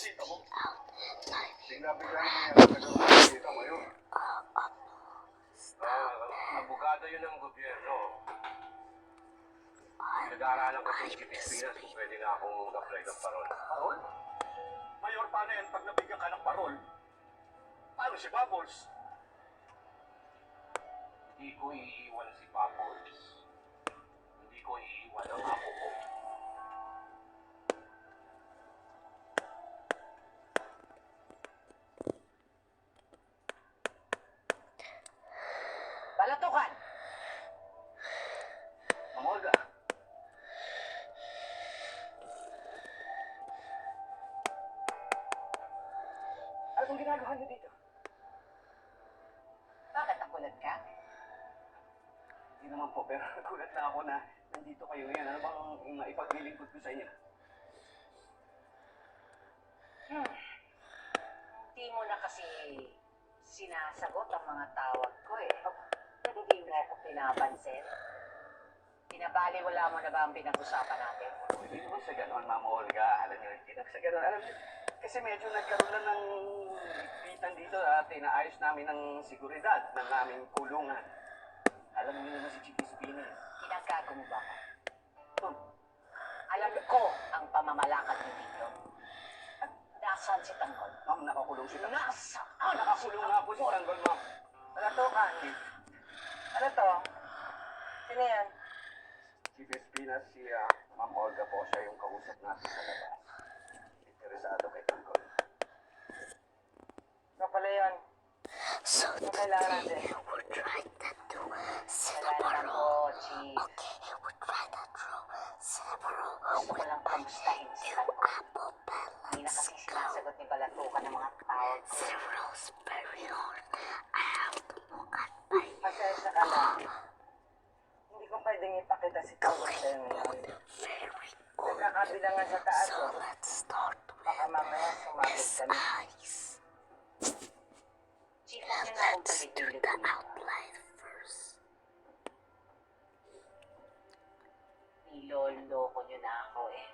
nakikita mo? Bigla-bigla naman yan. Nakikita mo yun. Abogado yun ng gobyerno. Nag-aaralan ko sa Pilipinas kung pwede nga akong mag-apply ng parol. Parol? Mayor, paano yan pag nabigyan ka ng parol? Paano si Bubbles? Hindi ko iiwan si Bubbles. Hindi ko iiwan ang ako ko. Balatukan! Ma'am Olga. Anong ginagawa niyo dito? Bakit nakulat ka? Hindi naman po, pero nagulat na ako na nandito kayo ngayon. Ano bang maipaglilingkod ko sa inyo? Hindi mo na kasi sinasagot ang mga tawag ko eh. Hindi mo ako pinapansin. Pinabaliwala mo na ba ang pinag-usapan natin? Hindi naman sa gano'n, Ma'am Olga. Alam niyo, hindi naman sa gano'n. Alam niyo, kasi medyo nagkaroon lang ng pitan dito at inaayos namin ng seguridad ng aming kulungan. Alam niyo naman si Chiquis Pinas. Pinagkago mo ba ako? Alam ko ang pamamalakad niyo dito. Nasaan si Tanggol? Ma'am, nakakulong si Tanggol. Nasaan? Nakakulong nga po si Tanggol, Ma'am. Balatukan. Ano to? Sino yan? Chiquis Pinas, si Ma'am Olga po, siya yung kausap natin sa labas. Interesado kay Tanggol. Ano pala yan? So kailangan today natin? we'll try that to Kailangan Cinnamon. ko, Chief. Okay, we'll try that roll. Cinnamon Gusto ko with lang my kamustahin si new Tanggol. apple Hindi na balance kasi go. sinasagot ni Balatukan ng mga tawag ko. Cereal's very hard. I have to look at my Pasensya ka na. Hindi ko pwedeng ipakita si Tanggol sa'yo ngayon. very good. Nagkakabilangan sa taas So oh. let's start Baka with mamaya sumabit his kami. eyes. Chief, huwag niyo na akong Let's do pagigilid the dito. outline first. Niloloko niyo na ako eh.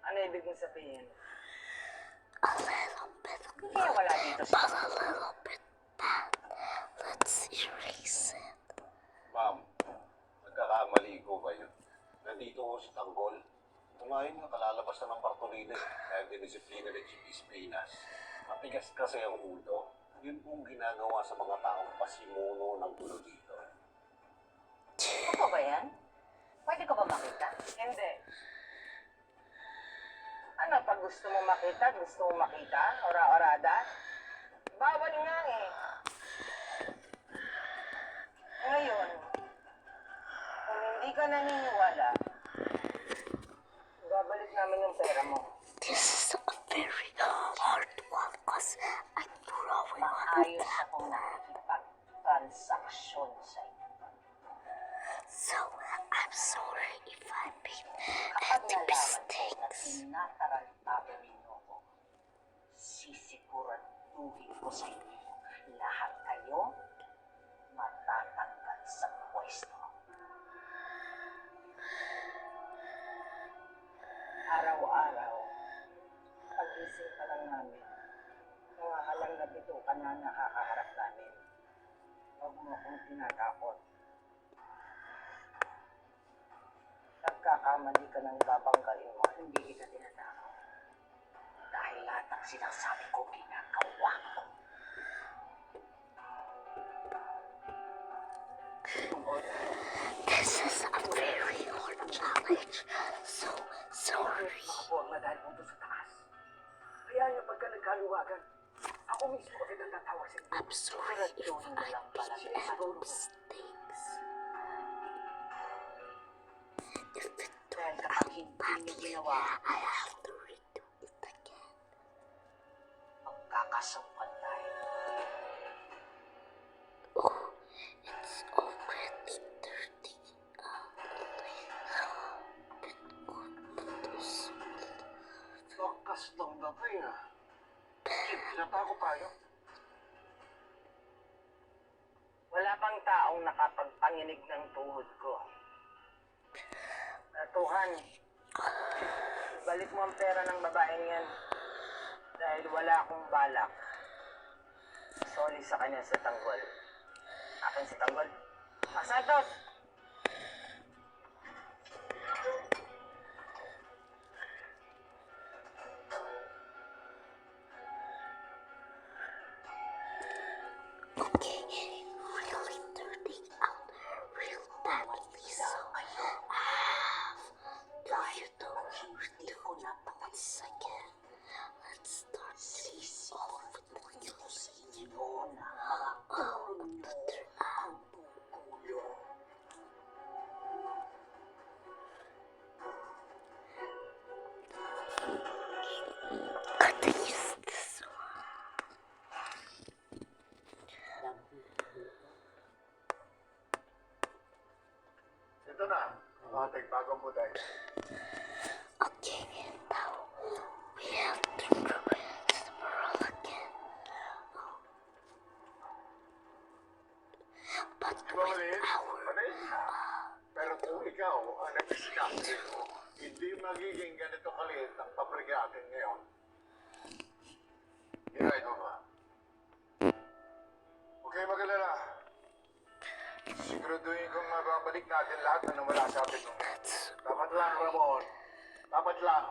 Ano ibig mong sabihin? A little bit Hindi kaya wala dito si but a little bit bad. Let's erase it. Ma'am, nagkakamali ko kayo. Nandito ko si Tanggol. Kumain nga kalalabas na ng partolina dahil dinisiplina ni Chiquis Pinas. Matigas kasi ang ulo. Yun pong ginagawa sa mga taong pasimuno ng gulo dito. Ano ba yan? Pwede ko ba makita? Hindi. Ano, pag gusto mo makita, gusto mo makita? Ora-orada? Bawal nga eh. Ngayon, kung hindi ka naniniwala, babalik namin yung pera mo. This is a very hard one because I'm throwing on Maayos that. akong nakikipag-transaksyon sa inyo. So, I'm sorry if I made Kapag any nalaman ko na mistakes. tinatarantado ninyo ko, sisiguraduhin ko sa inyo, lahat kayo matatanggal sa pwesto. Araw-araw, pag-isip pa lang namin, mga halang na bitukan na nakakaharap namin. Huwag mo akong tinatakot. Nagkakamali ka ng babanggain mo, hindi kita tinatakot. Dahil lahat ng sinasabi ko, ginagawa ko. This is a very hard challenge. So, sorry. Huwag na dahil punto sa taas. Kaya niyo pagka nagkaluwagan, ako mismo agad ang tatawag sa inyo. I'm sorry if I made any mistakes. If it Dahil turned kapag out hindi niyo badly, ginawa, I have to redo it again. magkakasukan tayo. Oh, it's already 30. Lakas ng gabay na. Kid, tinatakot tayo. Wala pang taong nakapagpanginig ng tuhod ko. Tuhan, Balik mo ang pera ng babaeng yan. Dahil wala akong balak. Sorry sa kanya sa tanggol. Akin si tanggol. Santos! Okay, really dirty out, real badly so. Do you know one second? Let's start this off with the music. Oh, gotta use this one. Ito na, ang ating bagong buday. Okay, now we have to prevent the world again. But with our Pero kung ikaw ang nag-discuss hindi magiging ganito kalit ang pabrika atin ngayon. Ginahin mo ba? Huwag kayo mag-alala. Siguraduhin kong mababalik natin lahat na nawala sa atin nung. Dapat lang, Ramon. Dapat lang.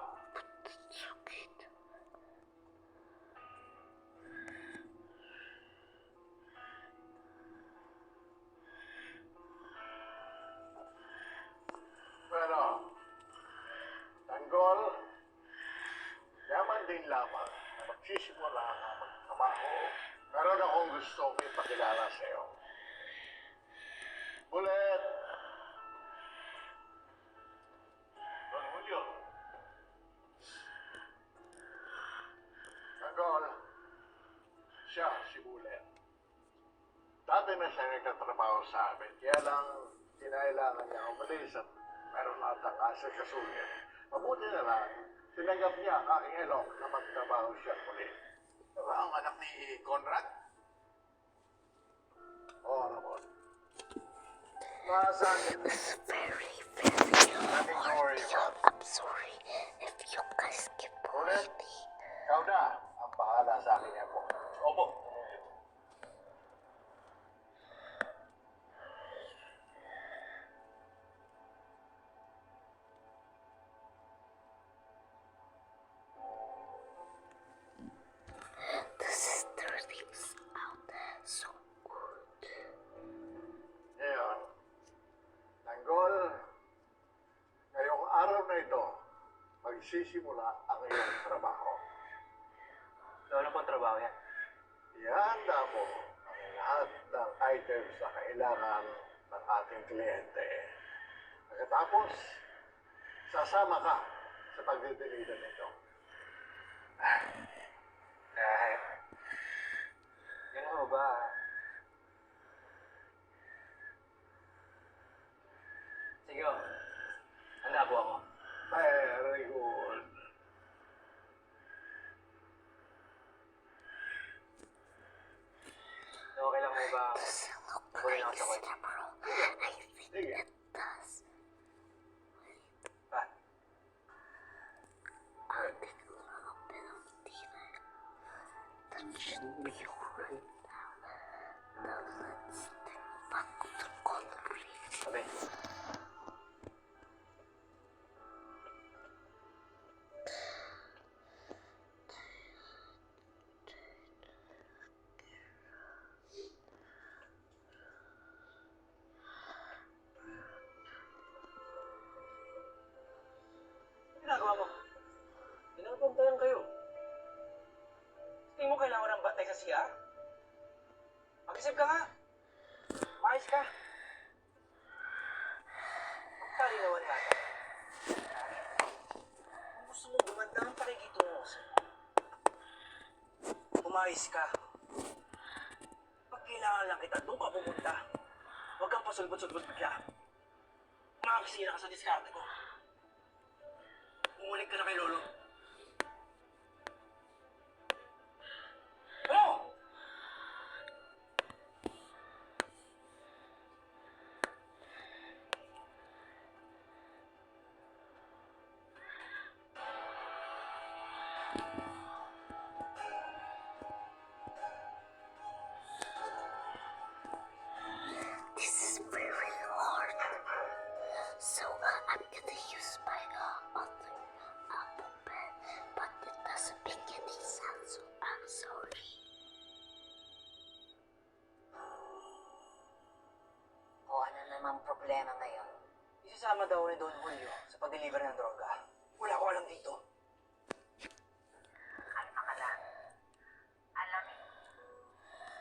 Pero, tanggol, yaman din lamang na magsisimula ka magtrabaho. Meron akong gustong ipakilala sa'yo. Bullet! Don Julio. Tanggol, siya si Bullet. Dati na siya nagtatrabaho sa amin, kaya lang kinailangan niya umalis at meron atang asa kasulit. Mabuti na lang, tinanggap niya ang aking elok na magtrabaho siya muli. Diba ang anak ni Conrad? Oo, Ramon. Nasaan yun? it's very, very Nothing to worry about. I'm sorry if you guys keep Bullet, me. ikaw na ang bahala sa akin niya po. Opo. This is dirty out so good. Ngayon, Tanggol, ngayong araw na ito, magsisimula ang iyong trabaho. Ano pong trabaho yan? Ihanda mo ang lahat ng items na kailangan ng ating kliyente. Pagkatapos, sasama ka sa pagdideliver nito. Ganun mo ba? Sige o. Handa po ako. Very good. Okay lang mo ba? Doesn't look Kunin like ako sa kotse. several. I think Sige. it does. Pa, I'll take a little bit of dinner. That should be right now. Now let's take back the coloring. sabi. Ano ginagawa mo? Pinapuntayan kayo. Tingin mo kailangan ng batay sa CR? Mag-isip ka nga. Maayos ka. Magkalinawan yata. Kung gusto mo gumanda ang pakikito mo, umayos ka. Pag kailangan lang kita, doon ka pumunta. Huwag kang pasulbot-sulbot bigla. Makakasira ka sa diskarte ko. Umulik ka na kay Lolo. Ano? So I'm gonna use my other Apple Pen, but it doesn't make any sense, so I'm sorry. O ano namang problema ngayon? Isasama daw ni Don Julio sa pag-deliver ng droga. Wala ko alam dito. Kalma ka lang. Alamin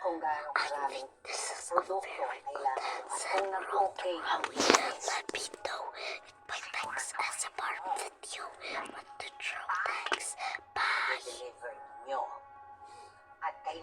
kung gaano I karaming think this is a produkto very ang good kailangan at kung sample nag-okay how we business. let me know in my next ASMR video what to draw next. Bye! I-deliver nyo. At kailangan